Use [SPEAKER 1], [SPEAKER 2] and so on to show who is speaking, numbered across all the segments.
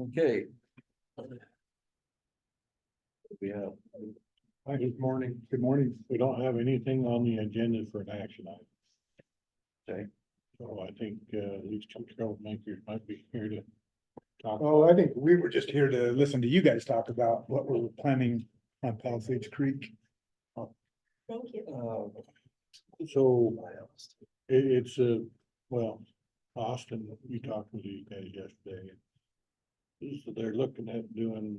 [SPEAKER 1] Okay. We have,
[SPEAKER 2] Hi, good morning. Good morning. We don't have anything on the agenda for an action item.
[SPEAKER 1] okay,
[SPEAKER 2] So I think these two troublemakers might be here to talk.
[SPEAKER 3] Oh, I think we were just here to listen to you guys talk about what we're planning on Palisades Creek.
[SPEAKER 4] Thank you.
[SPEAKER 2] So it's well, Austin, you talked with these guys yesterday. So they're looking at doing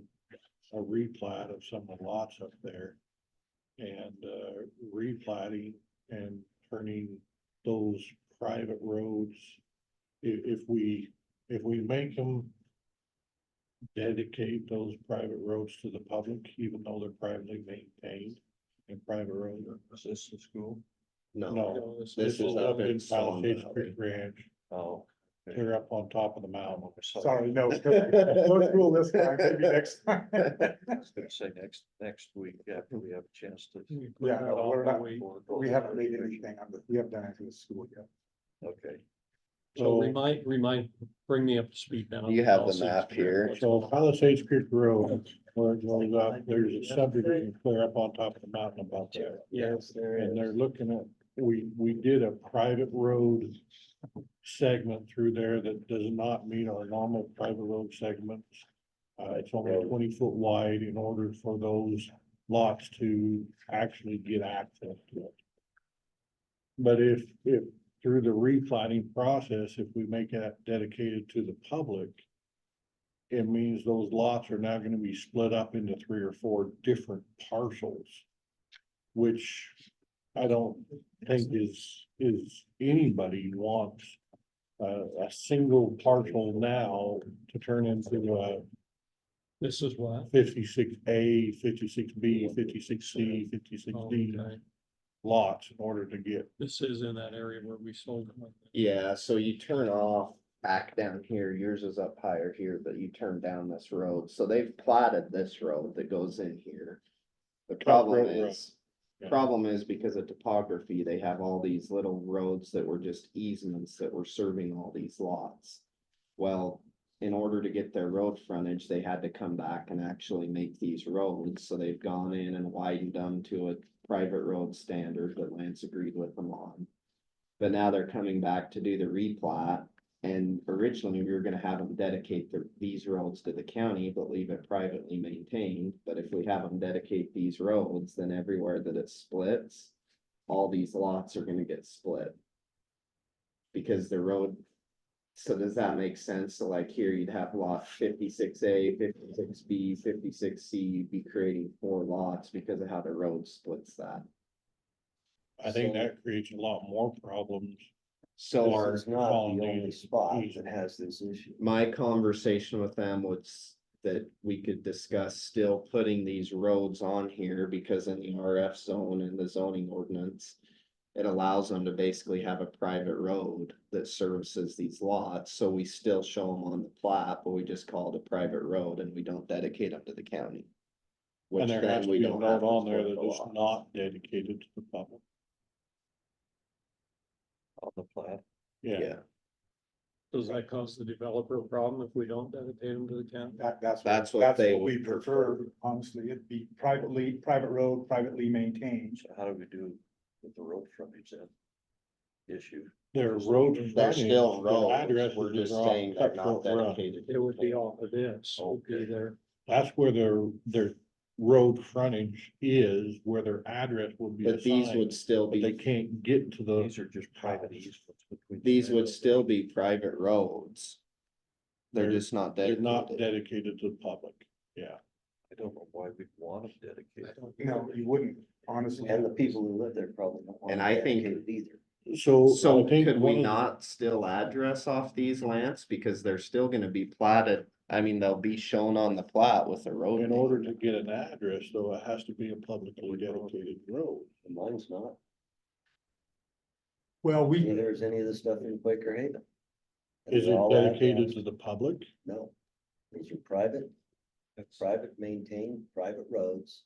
[SPEAKER 2] a replat of some of the lots up there. And replatting and turning those private roads. If we make them dedicate those private roads to the public, even though they're privately maintained and private roads.
[SPEAKER 1] is this the school?
[SPEAKER 2] No,
[SPEAKER 1] This
[SPEAKER 2] this is up in
[SPEAKER 1] Stone
[SPEAKER 2] Palisades
[SPEAKER 1] Valley.
[SPEAKER 2] Creek Ranch.
[SPEAKER 1] Oh. okay.
[SPEAKER 2] They're up on top of the mountain.
[SPEAKER 3] Sorry, no, no school this time, maybe next time.
[SPEAKER 1] I was gonna say next week after we have a chance to.
[SPEAKER 3] Yeah, no, we're not,
[SPEAKER 1] for-
[SPEAKER 3] we haven't made anything on the, we haven't done anything with school yet.
[SPEAKER 1] Okay,
[SPEAKER 5] So bring me up to speed now.
[SPEAKER 6] You have
[SPEAKER 5] I'll
[SPEAKER 6] the
[SPEAKER 5] see
[SPEAKER 6] map here.
[SPEAKER 2] So Palisades Creek Road, where it goes up, there's a subdivision clear up on top of the mountain above there.
[SPEAKER 5] Yes, there
[SPEAKER 2] And they're looking at, we did a private road segment through there that does not meet our normal private road segments. It's only 20 foot wide in order for those lots to actually get access to it. But if through the replatting process, if we make that dedicated to the public, it means those lots are now gonna be split up into 3 or 4 different parcels, which I don't think is anybody wants a single parcel now to turn into a
[SPEAKER 5] This is what?
[SPEAKER 2] 56A, 56B, 56C, 56D
[SPEAKER 5] Okay.
[SPEAKER 2] lots in order to get.
[SPEAKER 5] This is in that area where we sold them.
[SPEAKER 6] Yeah, so you turn off back down here, yours is up higher here, but you turn down this road, so they've platted this road that goes in here. The problem
[SPEAKER 2] Road,
[SPEAKER 6] is,
[SPEAKER 2] yeah.
[SPEAKER 6] problem is because of topography, they have all these little roads that were just easements that were serving all these lots. Well, in order to get their road frontage, they had to come back and actually make these roads, so they've gone in and widened them to a private road standard that Lance agreed with them on. But now they're coming back to do the replat, and originally we were gonna have them dedicate these roads to the county, but leave it privately maintained. But if we have them dedicate these roads, then everywhere that it splits, all these lots are gonna get split. Because the road, so does that make sense? So like here, you'd have lot 56A, 56B, 56C, you'd be creating 4 lots because of how the road splits that.
[SPEAKER 2] I think that creates a lot more problems.
[SPEAKER 6] So
[SPEAKER 2] Or-
[SPEAKER 6] our,
[SPEAKER 1] it's not
[SPEAKER 2] Calling
[SPEAKER 1] the only
[SPEAKER 2] these
[SPEAKER 1] spot
[SPEAKER 2] easy.
[SPEAKER 1] that has this issue.
[SPEAKER 6] my conversation with them was that we could discuss still putting these roads on here because in the RF zone and the zoning ordinance, it allows them to basically have a private road that services these lots, so we still show them on the plat, but we just call it a private road and we don't dedicate them to the county. Which
[SPEAKER 2] And there
[SPEAKER 6] then
[SPEAKER 2] has to
[SPEAKER 6] we
[SPEAKER 2] be a
[SPEAKER 6] don't
[SPEAKER 2] note
[SPEAKER 6] have to
[SPEAKER 2] on there
[SPEAKER 6] split
[SPEAKER 2] that
[SPEAKER 6] the
[SPEAKER 2] it's
[SPEAKER 6] lots.
[SPEAKER 2] not dedicated to the public.
[SPEAKER 1] On the plat.
[SPEAKER 2] Yeah,
[SPEAKER 6] Yeah,
[SPEAKER 5] Does that cause the developer a problem if we don't dedicate them to the county?
[SPEAKER 6] That's what they
[SPEAKER 3] we
[SPEAKER 6] would
[SPEAKER 3] prefer, honestly, it'd be private road, privately maintained.
[SPEAKER 1] So how do we do with the road frontage then? Issue.
[SPEAKER 2] their road
[SPEAKER 6] they're
[SPEAKER 2] frontage,
[SPEAKER 6] still
[SPEAKER 2] their
[SPEAKER 6] roads,
[SPEAKER 2] addresses
[SPEAKER 6] we're just
[SPEAKER 2] are off
[SPEAKER 6] saying they're
[SPEAKER 2] Cutthroat
[SPEAKER 6] not
[SPEAKER 2] Run.
[SPEAKER 6] dedicated.
[SPEAKER 5] It would be off of this, would be
[SPEAKER 1] Okay.
[SPEAKER 5] there.
[SPEAKER 2] That's where their road frontage is, where their address would be
[SPEAKER 6] But these would
[SPEAKER 2] assigned,
[SPEAKER 6] still
[SPEAKER 2] but they
[SPEAKER 6] be,
[SPEAKER 2] can't get to the.
[SPEAKER 1] These are just private easements between.
[SPEAKER 6] these would still be private roads. They're
[SPEAKER 2] They're-
[SPEAKER 6] just not
[SPEAKER 2] They're not
[SPEAKER 6] dedicated.
[SPEAKER 2] dedicated to the public, yeah.
[SPEAKER 1] I don't know why we'd want them dedicated.
[SPEAKER 3] No, you wouldn't, honestly.
[SPEAKER 7] And the people who live there probably don't want
[SPEAKER 6] And
[SPEAKER 7] it
[SPEAKER 6] I think-
[SPEAKER 7] dedicated either.
[SPEAKER 2] So.
[SPEAKER 6] So
[SPEAKER 2] I think
[SPEAKER 6] could
[SPEAKER 2] one
[SPEAKER 6] we
[SPEAKER 2] of the-
[SPEAKER 6] not still address off these lands, because they're still gonna be platted, I mean, they'll be shown on the plat with the road.
[SPEAKER 2] In
[SPEAKER 6] name.
[SPEAKER 2] order to get an address, though, it has to be a publicly dedicated road.
[SPEAKER 7] And mine's not.
[SPEAKER 3] Well, we,
[SPEAKER 7] Neither is any of the stuff in Quaker Haven. And
[SPEAKER 2] Is
[SPEAKER 7] they're
[SPEAKER 2] it
[SPEAKER 7] all
[SPEAKER 2] dedicated
[SPEAKER 7] addressed.
[SPEAKER 2] to the public?
[SPEAKER 7] No. These are private,
[SPEAKER 1] That's-
[SPEAKER 7] private maintained, private roads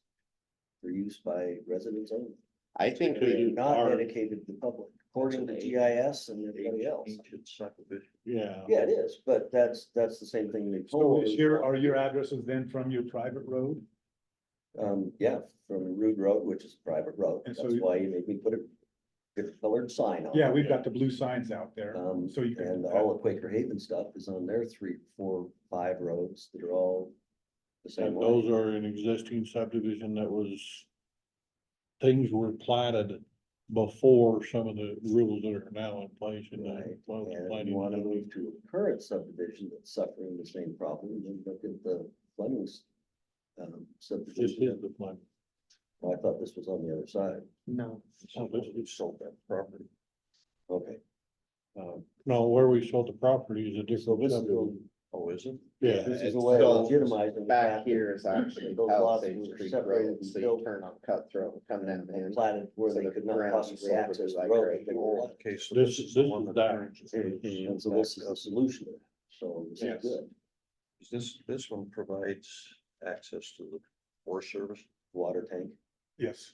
[SPEAKER 7] for use by residents only.
[SPEAKER 6] I think
[SPEAKER 2] Could
[SPEAKER 7] They're
[SPEAKER 2] you-
[SPEAKER 7] not
[SPEAKER 2] are-
[SPEAKER 7] dedicated to the public. according to GIS and everybody else.
[SPEAKER 1] Ancient subdivision.
[SPEAKER 2] Yeah.
[SPEAKER 7] Yeah, it is, but that's the same thing they
[SPEAKER 3] So
[SPEAKER 7] told.
[SPEAKER 3] is your, are your addresses then from your private road?
[SPEAKER 7] Yeah, from Rood Road, which is a private road.
[SPEAKER 3] And so
[SPEAKER 7] That's
[SPEAKER 3] you-
[SPEAKER 7] why you made me put a good colored sign on.
[SPEAKER 3] Yeah,
[SPEAKER 7] it.
[SPEAKER 3] we've got the blue signs out there, so you can.
[SPEAKER 7] And all the Quaker Haven stuff is on their 3, 4, 5 roads that are all the same
[SPEAKER 2] And
[SPEAKER 7] way.
[SPEAKER 2] those are an existing subdivision that was, things were platted before some of the rules that are now in place in the.
[SPEAKER 7] Right,
[SPEAKER 2] well, the
[SPEAKER 7] and
[SPEAKER 2] planning
[SPEAKER 7] you wanna
[SPEAKER 2] and zoning.
[SPEAKER 7] move to a current subdivision that's suffering the same problem, and then look at the Fleming's.
[SPEAKER 2] This
[SPEAKER 7] Subdivision.
[SPEAKER 2] is the plan.
[SPEAKER 7] Well, I thought this was on the other side.
[SPEAKER 5] No.
[SPEAKER 1] So we sold that property.
[SPEAKER 7] Okay.
[SPEAKER 2] No, where we sold the property is a different
[SPEAKER 7] this is
[SPEAKER 2] subdivision.
[SPEAKER 1] Oh, is it?
[SPEAKER 2] Yeah,
[SPEAKER 7] This is
[SPEAKER 6] it's
[SPEAKER 7] a way of
[SPEAKER 6] so
[SPEAKER 7] legitimizing. the
[SPEAKER 6] Back
[SPEAKER 7] fact
[SPEAKER 6] here is actually
[SPEAKER 7] those lots
[SPEAKER 6] Palisades
[SPEAKER 7] were
[SPEAKER 6] Creek
[SPEAKER 7] separated
[SPEAKER 6] Road,
[SPEAKER 7] and
[SPEAKER 6] so you
[SPEAKER 7] built
[SPEAKER 6] turn on Cutthroat, and come down
[SPEAKER 7] and
[SPEAKER 6] in.
[SPEAKER 7] platted where
[SPEAKER 6] So
[SPEAKER 7] they
[SPEAKER 6] the
[SPEAKER 7] could not
[SPEAKER 6] ground
[SPEAKER 7] possibly
[SPEAKER 6] sold it
[SPEAKER 7] access the
[SPEAKER 6] like
[SPEAKER 7] road.
[SPEAKER 6] right
[SPEAKER 7] if they
[SPEAKER 6] here.
[SPEAKER 7] were
[SPEAKER 1] Okay, so
[SPEAKER 2] This-
[SPEAKER 1] this is the
[SPEAKER 2] this
[SPEAKER 1] one
[SPEAKER 2] is
[SPEAKER 1] that
[SPEAKER 2] that.
[SPEAKER 1] turns.
[SPEAKER 7] And so this is the solution, so this is
[SPEAKER 2] Yes.
[SPEAKER 7] good.
[SPEAKER 1] This one provides access to the Forest Service.
[SPEAKER 7] Water tank,
[SPEAKER 3] Yes,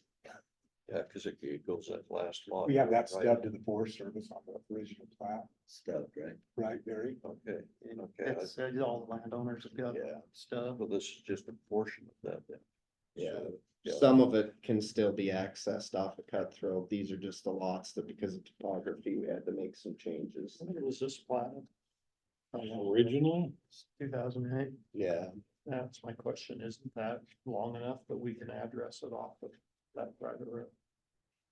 [SPEAKER 1] Yeah, cause it goes that last lot.
[SPEAKER 3] we have that
[SPEAKER 1] right?
[SPEAKER 3] stubbed to the Forest Service on the original plat,
[SPEAKER 7] stubbed, right?
[SPEAKER 3] right, Barry?
[SPEAKER 1] Okay, okay.
[SPEAKER 5] It's, all the landowners have got
[SPEAKER 1] Yeah.
[SPEAKER 5] stuff.
[SPEAKER 1] Well, this is just a portion of that then.
[SPEAKER 6] Yeah.
[SPEAKER 1] So, yeah.
[SPEAKER 6] Some of it can still be accessed off of Cutthroat. These are just the lots that because of topography, we had to make some changes.
[SPEAKER 5] When was this platted?
[SPEAKER 2] originally,
[SPEAKER 5] 2008.
[SPEAKER 6] Yeah,
[SPEAKER 5] That's my question. Isn't that long enough that we can address it off of that private road?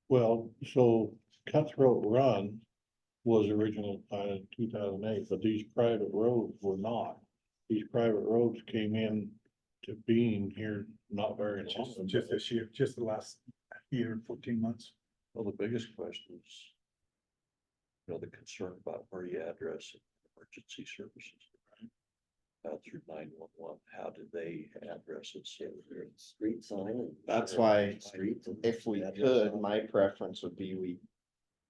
[SPEAKER 2] well, so Cutthroat Run was originally planned in 2008, but these private roads were not. These private roads came in to being here not very long.
[SPEAKER 3] Just this year, just the last year, 14 months.
[SPEAKER 1] Well, the biggest question is, the concern about where you address emergency services. Through 911, how do they address it? So
[SPEAKER 7] Street sign and.
[SPEAKER 6] That's why
[SPEAKER 7] Streets. and
[SPEAKER 6] if we
[SPEAKER 7] address
[SPEAKER 6] could,
[SPEAKER 7] on it.
[SPEAKER 6] my preference would be we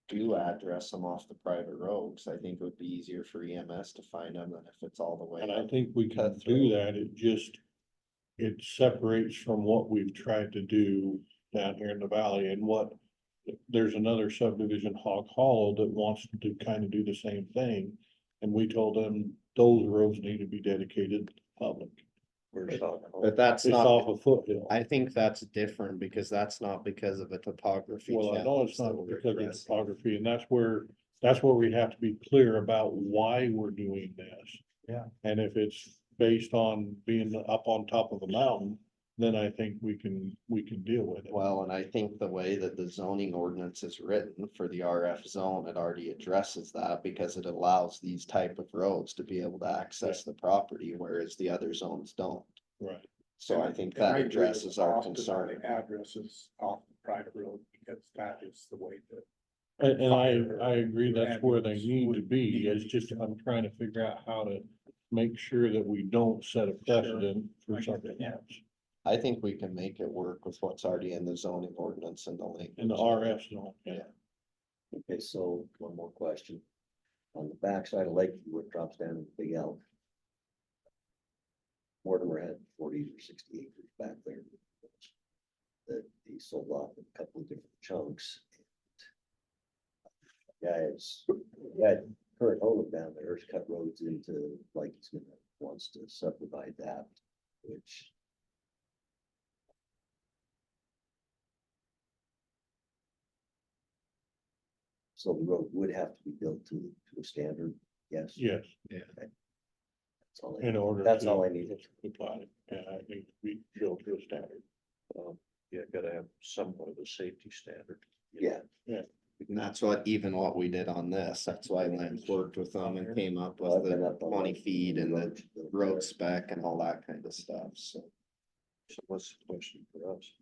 [SPEAKER 6] do address them off the private roads. I think it would be easier for EMS to find them than if it's all the way
[SPEAKER 2] And I
[SPEAKER 6] up.
[SPEAKER 2] think we can do that, it just, it separates from what we've tried to do down here in the valley and what. There's another subdivision, Hog Hollow, that wants to kind of do the same thing, and we told them those roads need to be dedicated to the public.
[SPEAKER 1] where's that?
[SPEAKER 6] But that's
[SPEAKER 2] It's
[SPEAKER 6] not,
[SPEAKER 2] off a foothill.
[SPEAKER 6] I think that's different because that's not because of a topography.
[SPEAKER 2] Well, I know
[SPEAKER 6] challenge
[SPEAKER 2] it's
[SPEAKER 6] that
[SPEAKER 2] not
[SPEAKER 6] we're
[SPEAKER 2] because of
[SPEAKER 6] addressing.
[SPEAKER 2] topography, and that's where we have to be clear about why we're doing this.
[SPEAKER 3] Yeah.
[SPEAKER 2] And if it's based on being up on top of a mountain, then I think we can deal with it.
[SPEAKER 6] Well, and I think the way that the zoning ordinance is written for the RF zone, it already addresses that because it allows these type of roads to be able to access the property, whereas the other zones don't.
[SPEAKER 2] Right.
[SPEAKER 6] So I think
[SPEAKER 3] And
[SPEAKER 6] that
[SPEAKER 3] agree with
[SPEAKER 6] addresses our
[SPEAKER 3] Austin on
[SPEAKER 6] concern.
[SPEAKER 3] the Addresses off the private road, because that is the way that.
[SPEAKER 2] And
[SPEAKER 3] Fire
[SPEAKER 2] I agree that's where they
[SPEAKER 3] ambulance
[SPEAKER 2] need to
[SPEAKER 3] would
[SPEAKER 2] be,
[SPEAKER 3] need to
[SPEAKER 2] it's
[SPEAKER 3] be
[SPEAKER 2] just,
[SPEAKER 3] done.
[SPEAKER 2] I'm trying to figure out how to make sure that we don't set a precedent
[SPEAKER 3] I
[SPEAKER 2] for
[SPEAKER 3] get
[SPEAKER 2] something
[SPEAKER 3] that.
[SPEAKER 2] else.
[SPEAKER 6] I think we can make it work with what's already in the zoning ordinance and the link.
[SPEAKER 2] In the RF zone, yeah.
[SPEAKER 7] Okay, so one more question. On the backside of Lakeview, where it drops down to Big Elk. Mortimer had 40 or 60 acres back there. That he sold off in a couple of different chunks. Guys, current owner down there has cut roads into, like he's gonna, wants to subdivide that, which. So the road would have to be built to a standard, yes?
[SPEAKER 2] Yes,
[SPEAKER 7] That's all I
[SPEAKER 2] in order.
[SPEAKER 7] That's
[SPEAKER 2] to
[SPEAKER 7] all I needed.
[SPEAKER 2] Apply it, yeah, I think we built to a standard.
[SPEAKER 1] Yeah, gotta have somewhat of a safety standard.
[SPEAKER 7] Yeah,
[SPEAKER 6] And that's what we did on this. That's why Lance worked with them and came up
[SPEAKER 7] Well, I've
[SPEAKER 6] with
[SPEAKER 7] been
[SPEAKER 6] the
[SPEAKER 7] up on
[SPEAKER 6] 20
[SPEAKER 7] the
[SPEAKER 6] feet and the
[SPEAKER 7] road-
[SPEAKER 6] road spec and all that kind of stuff, so.
[SPEAKER 1] So what's the question for us?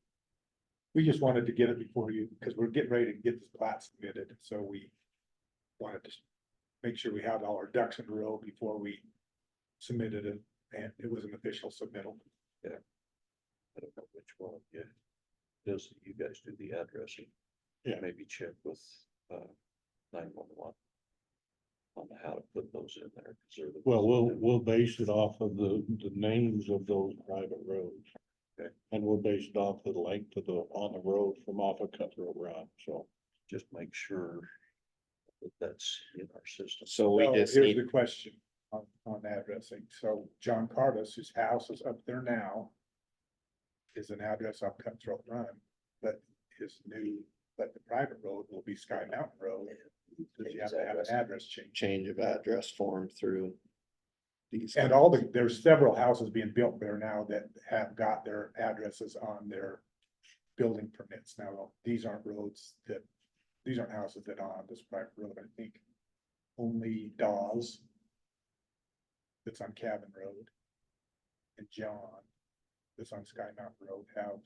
[SPEAKER 3] We just wanted to get it before you, because we're getting ready to get this plat submitted, so we wanted to make sure we had all our ducks in a row before we submitted it, and it was an official submittal.
[SPEAKER 1] I don't know which one, yeah. Does you guys do the addressing?
[SPEAKER 2] Yeah.
[SPEAKER 1] Maybe check with 911. On how to put those in there. 'Cause they're the
[SPEAKER 2] Well,
[SPEAKER 1] ones that-
[SPEAKER 2] we'll base it off of the names of those private roads.
[SPEAKER 1] Okay.
[SPEAKER 2] And we'll base it off the length of on the road from off of Cutthroat Run, so.
[SPEAKER 1] Just make sure that that's in our system.
[SPEAKER 6] So we
[SPEAKER 3] Well,
[SPEAKER 6] just
[SPEAKER 3] here's
[SPEAKER 6] need,
[SPEAKER 3] the question on addressing. So John Carlos, whose house is up there now, is an address on Cutthroat Run, but but the private road will be Sky Mountain Road. Does you have to have an address change?
[SPEAKER 6] change of address form through. These
[SPEAKER 3] And there's several houses being built there now that have got their addresses on their building permits. Now, these aren't houses that are on this private road. I think only Dawes that's on Cabin Road and John that's on Sky Mountain Road have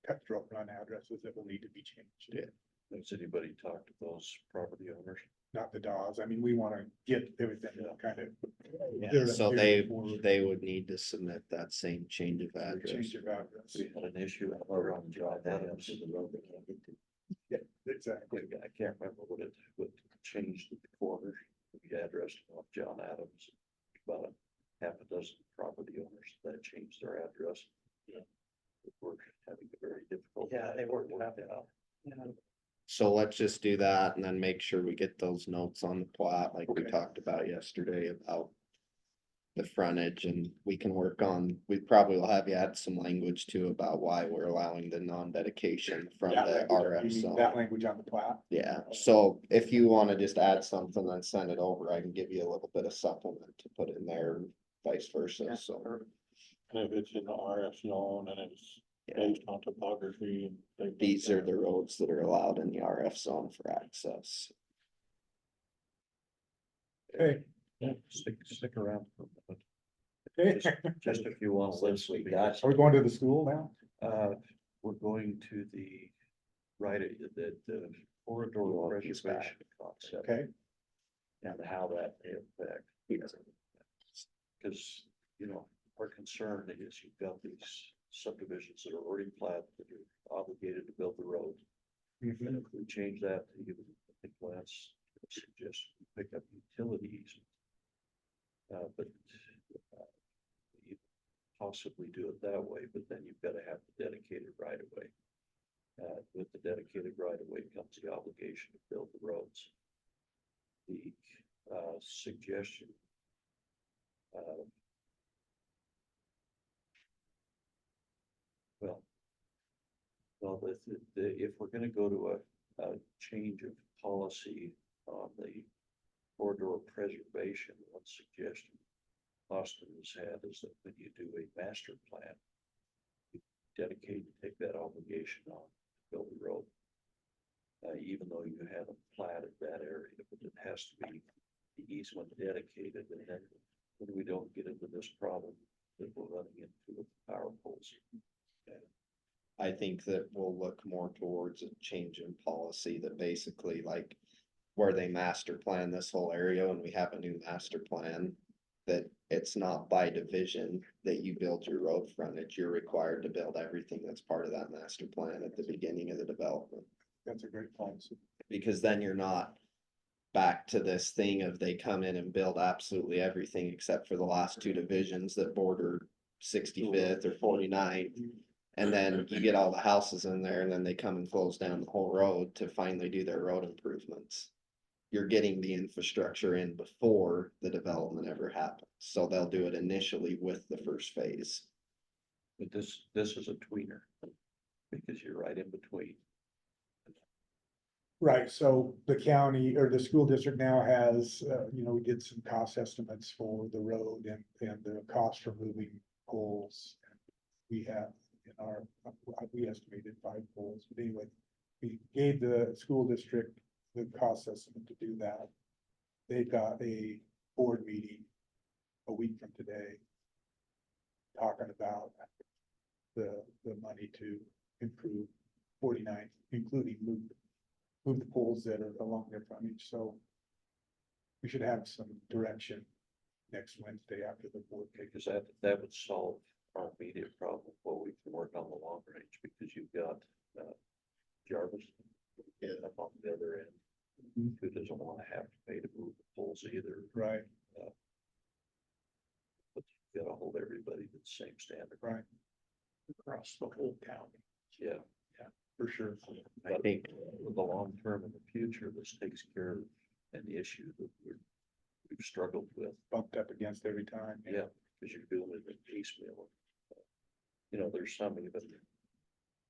[SPEAKER 3] Cutthroat Run addresses that will need to be changed.
[SPEAKER 6] Yeah.
[SPEAKER 1] Has anybody talked to those property owners?
[SPEAKER 3] Not the Dawes. I mean, we want to get everything kind of.
[SPEAKER 6] Yeah, so they would need to submit that same change of address.
[SPEAKER 3] Change your address.
[SPEAKER 1] We had an issue out there on John Adams.
[SPEAKER 7] The road they can't get to.
[SPEAKER 3] Yeah, exactly.
[SPEAKER 1] I can't remember what changed at the corner. We addressed it off John Adams. About a half a dozen property owners that changed their address.
[SPEAKER 5] Yeah.
[SPEAKER 1] We're having a very difficult.
[SPEAKER 5] Yeah, they
[SPEAKER 1] time
[SPEAKER 5] worked
[SPEAKER 1] with
[SPEAKER 5] it
[SPEAKER 1] that.
[SPEAKER 5] out.
[SPEAKER 6] So let's just do that and then make sure we get those notes on the plat like we
[SPEAKER 3] Okay.
[SPEAKER 6] talked about yesterday about the frontage, and we can work on, we probably will have you add some language too about why we're allowing the non-dedication from
[SPEAKER 3] That
[SPEAKER 6] the
[SPEAKER 3] language,
[SPEAKER 6] RF
[SPEAKER 3] you mean
[SPEAKER 6] zone.
[SPEAKER 3] that language on the plat.
[SPEAKER 6] Yeah, so if you wanna just add something and send it over, I can give you a little bit of supplement to put in there, and vice versa, so.
[SPEAKER 2] And if it's in the RF zone and it's
[SPEAKER 6] Yeah,
[SPEAKER 2] based on topography and. things like
[SPEAKER 6] these are
[SPEAKER 2] that.
[SPEAKER 6] the roads that are allowed in the RF zone for access.
[SPEAKER 3] Okay.
[SPEAKER 1] Yeah, stick around for a minute.
[SPEAKER 3] Okay.
[SPEAKER 1] Just if you want to
[SPEAKER 7] Since
[SPEAKER 1] listen.
[SPEAKER 7] we got
[SPEAKER 3] Are we going to the school now?
[SPEAKER 1] We're going to the the corridor
[SPEAKER 6] Well, he's back.
[SPEAKER 1] preservation concept
[SPEAKER 3] Okay,
[SPEAKER 1] and how that may affect. Because, our concern is you've got these subdivisions that are already platted, that are obligated to build the road.
[SPEAKER 3] Mhm.
[SPEAKER 1] And if we change that to even, I think Lance suggests we pick up utilities. But you possibly do it that way, but then you've got to have the dedicated right of way. With the dedicated right of way comes the obligation to build the roads. The suggestion. If we're gonna go to a change of policy on the corridor preservation, one suggestion Austin has had is that when you do a master plan, you dedicate and take that obligation on to build the road. Even though you haven't platted that area, but it has to be the easement dedicated, and then we don't get into this problem that we're running into with power poles.
[SPEAKER 6] I think that we'll look more towards a change in policy that basically like where they master plan this whole area and we have a new master plan. That it's not by division that you build your road frontage, you're required to build everything that's part of that master plan at the beginning of the development.
[SPEAKER 3] that's a great policy.
[SPEAKER 6] Because then you're not back to this thing of they come in and build absolutely everything except for the last two divisions that border 65th or 49. And then you get all the houses in there and then they come and close down the whole road to finally do their road improvements. You're getting the infrastructure in before the development ever happens. So they'll do it initially with the first phase.
[SPEAKER 1] But this is a tweener, because you're right in between.
[SPEAKER 3] Right, so the county or the school district now has, we did some cost estimates for the road and the cost for moving poles. We have we estimated 5 poles, but anyway, we gave the school district the cost estimate to do that. They've got a board meeting a week from today, talking about the money to improve 49, including move the poles that are along their frontage, so we should have some direction next Wednesday after the board.
[SPEAKER 1] Because that would solve our immediate problem, while we can work on the long range, because you've got Jarvis up on the other end, who doesn't want to have to pay to move the poles either.
[SPEAKER 3] Right,
[SPEAKER 1] But you've got to hold everybody to the same standard.
[SPEAKER 3] right.
[SPEAKER 5] Across the whole county.
[SPEAKER 1] Yeah.
[SPEAKER 3] for sure.
[SPEAKER 6] I think,
[SPEAKER 1] In the long term in the future, this takes care of an issue that we've struggled with.
[SPEAKER 3] Bumped up against every time.
[SPEAKER 1] Yeah, because you're doing it in piecemeal. You know, there's some even,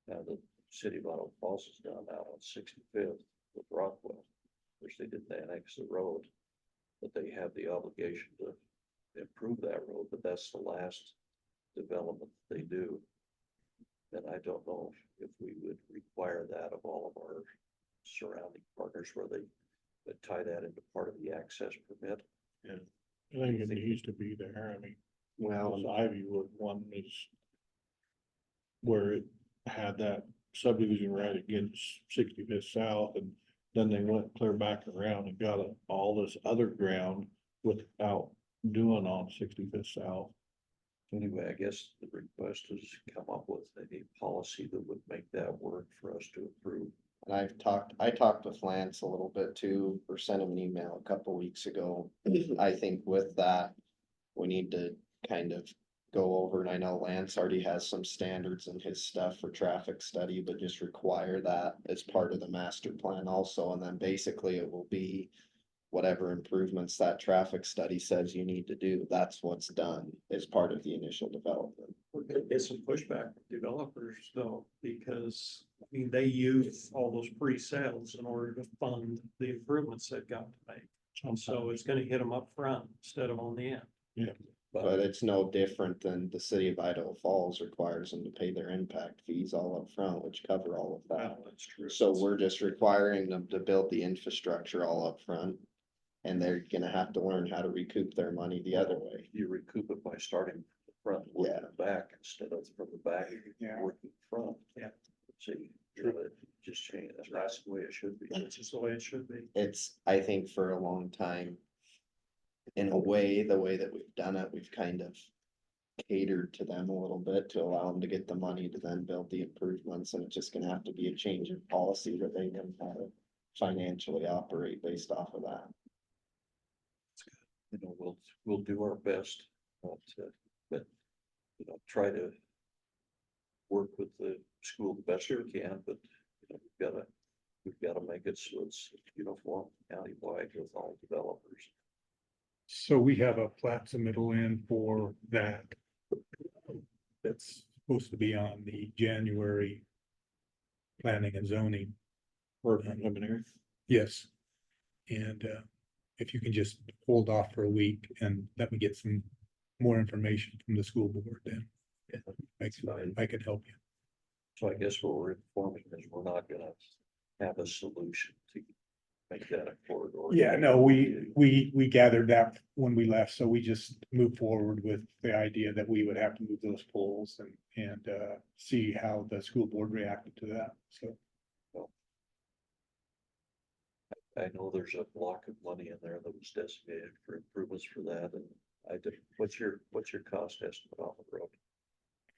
[SPEAKER 1] now the city of Bonneville Falls is down now on 65th with Rockwell. Which they didn't annex the road, but they have the obligation to improve that road, but that's the last development they do. And I don't know if we would require that of all of our surrounding partners where they would tie that into part of the access permit.
[SPEAKER 2] I think it needs to be there, I mean,
[SPEAKER 6] well,
[SPEAKER 2] this Ivywood one is where it had that subdivision right against 65th South, and then they went clear back around and got all this other ground without doing on 65th South.
[SPEAKER 1] Anyway, I guess the request is come up with a policy that would make that work for us to approve.
[SPEAKER 6] and I talked with Lance a little bit too, or sent him an email a couple weeks ago. I think with that, we need to kind of go over, and I know Lance already has some standards in his stuff for traffic study, but just require that as part of the master plan also, and then basically it will be whatever improvements that traffic study says you need to do, that's what's done as part of the initial development.
[SPEAKER 5] We're gonna get some pushback from developers though, because, I mean, they use all those pre-sales in order to fund the improvements they've got to make. And so it's gonna hit them up front instead of on the end.
[SPEAKER 6] But it's no different than the city of Idaho Falls requires them to pay their impact fees all up front, which cover all of that.
[SPEAKER 5] Well, that's true.
[SPEAKER 6] So we're just requiring them to build the infrastructure all up front, and they're gonna have to learn how to recoup their money the other way.
[SPEAKER 1] You recoup it by starting from the front, and working the back instead of from the back,
[SPEAKER 3] Yeah.
[SPEAKER 1] working front.
[SPEAKER 5] Yeah.
[SPEAKER 1] See, it just change, that's the way it should be.
[SPEAKER 5] That's just the way it should be.
[SPEAKER 6] It's, I think for a long time, in a way, the way that we've done it, we've kind of catered to them a little bit to allow them to get the money to then build the improvements, and it's just gonna have to be a change in policy that they know how to financially operate based off of that.
[SPEAKER 1] You know, we'll do our best, but, you know, try to work with the school the best we can, but, you know, we've gotta make it so it's uniform countywide with all developers.
[SPEAKER 3] So we have a plat submittal in for that. That's supposed to be on the January planning and zoning.
[SPEAKER 2] Or preliminary.
[SPEAKER 3] Yes. And if you can just hold off for a week and let me get some more information from the school board, then I can help you.
[SPEAKER 1] So I guess what we're informing is we're not gonna have a solution to make that a corridor.
[SPEAKER 3] Yeah, no, we gathered that when we left, so we just moved forward with the idea that we would have to move those poles and see how the school board reacted to that, so.
[SPEAKER 1] I know there's a block of money in there that was designated for improvements for that, and what's your cost estimate on the road?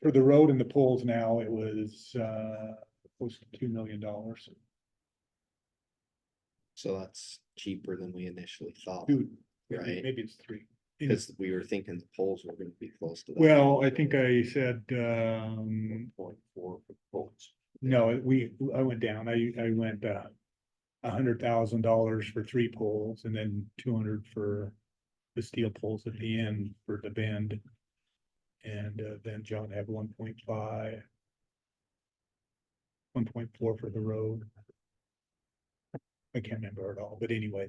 [SPEAKER 3] For the road and the poles now, it was close to $2 million.
[SPEAKER 6] So that's cheaper than we initially thought,
[SPEAKER 3] Dude,
[SPEAKER 6] Right.
[SPEAKER 3] maybe it's 3.
[SPEAKER 6] because we were thinking the poles were gonna be close to that.
[SPEAKER 3] Well, I think I said,
[SPEAKER 1] 1.4 for bolts.
[SPEAKER 3] no, I went down, I went, $100,000 for 3 poles and then 200 for the steel poles at the end for the bend. And, then John had 1.5. 1.4 for the road. I can't remember it all, but anyway,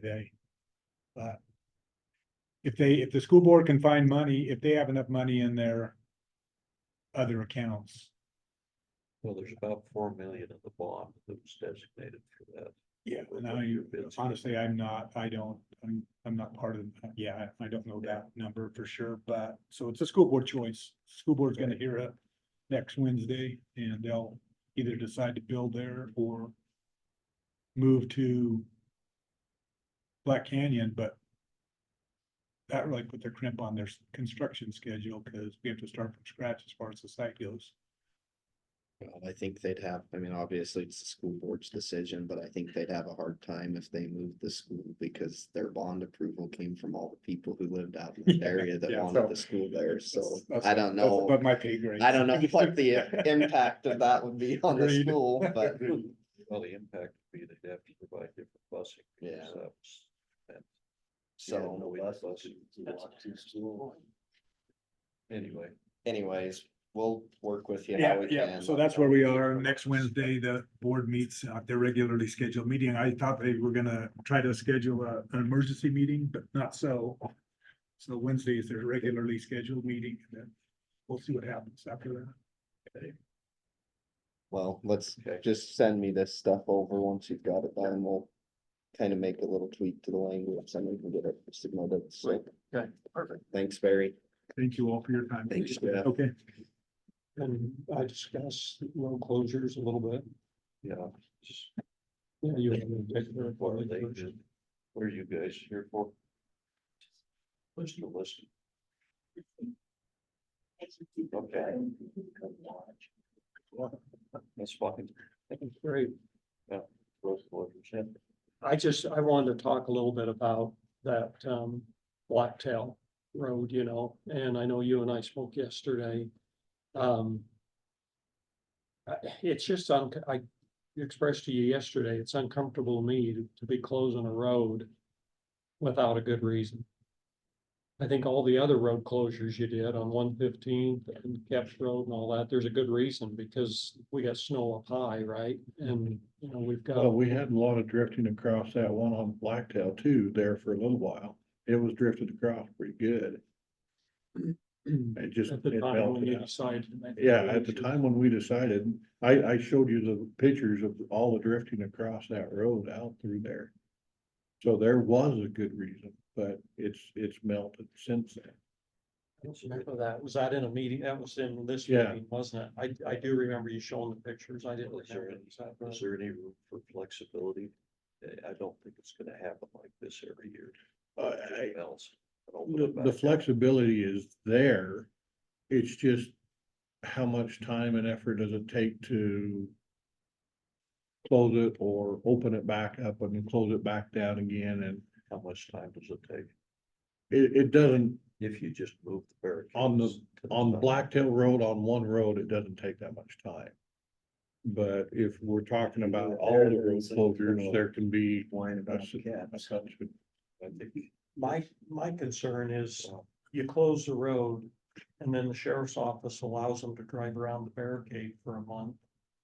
[SPEAKER 3] if the school board can find money, if they have enough money in their other accounts.
[SPEAKER 1] Well, there's about 4 million in the bond that was designated for that.
[SPEAKER 3] Yeah,
[SPEAKER 1] Or
[SPEAKER 3] and
[SPEAKER 1] what your bids are.
[SPEAKER 3] honestly, I'm not part of, I don't know that number for sure, but, so it's a school board choice. School board's gonna hear it next Wednesday, and they'll either decide to build there or move to Black Canyon, but that really put their crimp on their construction schedule, because we have to start from scratch as far as the site goes.
[SPEAKER 6] Well, I think they'd have, I mean, obviously it's the school board's decision, but I think they'd have a hard time if they moved the school because their bond approval came from all the people who lived out in the area that
[SPEAKER 3] Yeah,
[SPEAKER 6] wanted
[SPEAKER 3] so
[SPEAKER 6] the school there, so
[SPEAKER 3] That's-
[SPEAKER 6] I don't
[SPEAKER 3] that's
[SPEAKER 6] know.
[SPEAKER 3] above my pay grade.
[SPEAKER 6] I don't know what the impact of that would be on the
[SPEAKER 3] Agreed.
[SPEAKER 6] school, but
[SPEAKER 3] Agreed.
[SPEAKER 1] Well, the impact would be they'd have to provide different busing. because
[SPEAKER 6] Yeah.
[SPEAKER 1] that was- that-
[SPEAKER 6] so
[SPEAKER 1] no
[SPEAKER 7] Bus
[SPEAKER 1] bus.
[SPEAKER 7] to walk to school.
[SPEAKER 1] Anyway,
[SPEAKER 6] anyways, we'll work with you how
[SPEAKER 3] Yeah,
[SPEAKER 6] we
[SPEAKER 3] yeah,
[SPEAKER 6] can.
[SPEAKER 3] so that's where we are. Next Wednesday, the board meets at their regularly scheduled meeting. I thought they were gonna try to schedule an emergency meeting, but not so. So Wednesday is their regularly scheduled meeting, and then we'll see what happens after that.
[SPEAKER 6] Well, let's
[SPEAKER 1] Okay.
[SPEAKER 6] just send me this stuff over once you've got it done, we'll kind of make a little tweak to the language, and we can get it submitted, so.
[SPEAKER 5] Okay, perfect.
[SPEAKER 6] Thanks, Barry.
[SPEAKER 3] Thank you all for your time.
[SPEAKER 6] Thanks, Jeff.
[SPEAKER 3] Okay.
[SPEAKER 5] And I discussed road closures a little bit.
[SPEAKER 1] yeah, just
[SPEAKER 5] Yeah, you want me to take care of
[SPEAKER 1] what are
[SPEAKER 5] what
[SPEAKER 1] they,
[SPEAKER 5] they first?
[SPEAKER 1] what are you guys here for? Listen to listen. Okay. That's fine.
[SPEAKER 5] Great.
[SPEAKER 1] Road closures, yeah.
[SPEAKER 5] I wanted to talk a little bit about that, Blacktail Road, you know, and I know you and I spoke yesterday. It's just, I expressed to you yesterday, it's uncomfortable to me to be closing a road without a good reason. I think all the other road closures you did on 115th and Kep's Road and all that, there's a good reason because we got snow up high, right? And, you know, we've got.
[SPEAKER 2] Well, we had a lot of drifting across that one on Blacktail too, there for a little while. It was drifted across pretty good. It just.
[SPEAKER 5] At the
[SPEAKER 2] it
[SPEAKER 5] time when
[SPEAKER 2] melted
[SPEAKER 5] you
[SPEAKER 2] out.
[SPEAKER 5] decided to make.
[SPEAKER 2] Yeah, at the time when we decided, I showed you the pictures of all the drifting across that road out through there. So there was a good reason, but it's melted since then.
[SPEAKER 5] I don't remember that. Was that in a meeting? That was in this
[SPEAKER 2] Yeah.
[SPEAKER 5] meeting, wasn't it? I do remember you showing the pictures. I didn't
[SPEAKER 1] Is there
[SPEAKER 5] remember.
[SPEAKER 1] any-
[SPEAKER 5] exactly.
[SPEAKER 1] Is there any room for flexibility? I don't think it's gonna happen like this every year.
[SPEAKER 2] I-
[SPEAKER 1] Else. and open it
[SPEAKER 2] The
[SPEAKER 1] back up.
[SPEAKER 2] flexibility is there. It's just how much time and effort does it take to close it or open it back up and then close it back down again, and
[SPEAKER 1] How much time does it take?
[SPEAKER 2] it doesn't,
[SPEAKER 1] If you just move the barricades.
[SPEAKER 2] on the
[SPEAKER 1] to
[SPEAKER 2] on
[SPEAKER 1] side.
[SPEAKER 2] Blacktail Road, on one road, it doesn't take that much time. But if we're talking about all the road closures, there can be
[SPEAKER 7] Whine
[SPEAKER 2] a
[SPEAKER 7] about
[SPEAKER 2] s-
[SPEAKER 7] cats.
[SPEAKER 2] a subsequent-
[SPEAKER 1] I think,
[SPEAKER 5] My concern is you close the road and then the sheriff's office allows them to drive around the barricade for a month.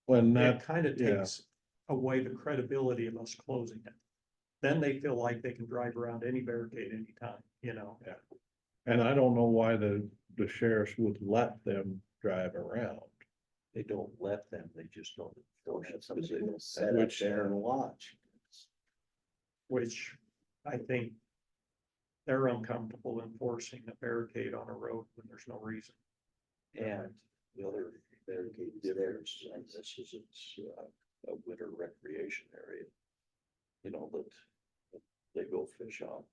[SPEAKER 2] when
[SPEAKER 5] It
[SPEAKER 2] that,
[SPEAKER 5] kind of
[SPEAKER 2] yeah.
[SPEAKER 5] takes away the credibility of us closing it. Then they feel like they can drive around any barricade anytime, you know?
[SPEAKER 2] and I don't know why the sheriffs would let them drive around.
[SPEAKER 1] they don't let them, they just don't
[SPEAKER 7] Don't
[SPEAKER 1] enforce
[SPEAKER 7] have
[SPEAKER 1] it.
[SPEAKER 7] somebody
[SPEAKER 1] 'cause they
[SPEAKER 7] who'll
[SPEAKER 1] don't
[SPEAKER 7] set
[SPEAKER 1] have
[SPEAKER 7] up
[SPEAKER 2] Which-
[SPEAKER 7] there and watch.
[SPEAKER 5] Which I think they're uncomfortable enforcing a barricade on a road when there's no reason.
[SPEAKER 1] And the other
[SPEAKER 7] Barricades
[SPEAKER 1] difference
[SPEAKER 7] there.
[SPEAKER 1] in this is it's a winter recreation area. You know, that they go fish on,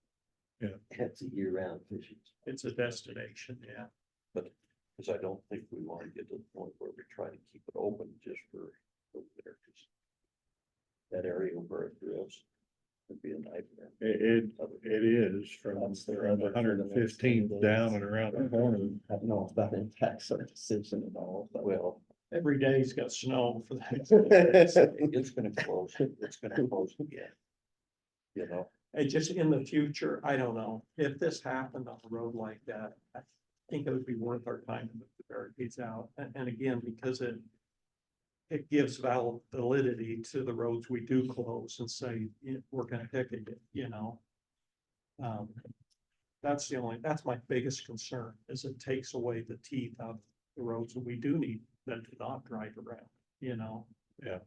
[SPEAKER 7] It's a year-round fishing.
[SPEAKER 5] It's a destination, yeah.
[SPEAKER 1] because I don't think we want to get to the point where we try to keep it open just for the winter. 'Cause that area where it drills would be a nightmare.
[SPEAKER 2] It is from
[SPEAKER 7] That's the
[SPEAKER 2] around
[SPEAKER 7] weather for the next
[SPEAKER 2] 115th
[SPEAKER 7] 10 days.
[SPEAKER 2] down and around the corner.
[SPEAKER 7] I don't know if that impacts our decision at all, but.
[SPEAKER 1] Well,
[SPEAKER 5] Every day's got snow for that.
[SPEAKER 1] it's gonna close, it's gonna close again. You know,
[SPEAKER 5] And just in the future, I don't know, if this happened on a road like that, I think it would be worth our time to move the barricades out. And again, because it gives validity to the roads we do close and say, we're gonna picket it, you know? That's my biggest concern, is it takes away the teeth out of the roads that we do need them to not drive around, you know?
[SPEAKER 2] Yeah.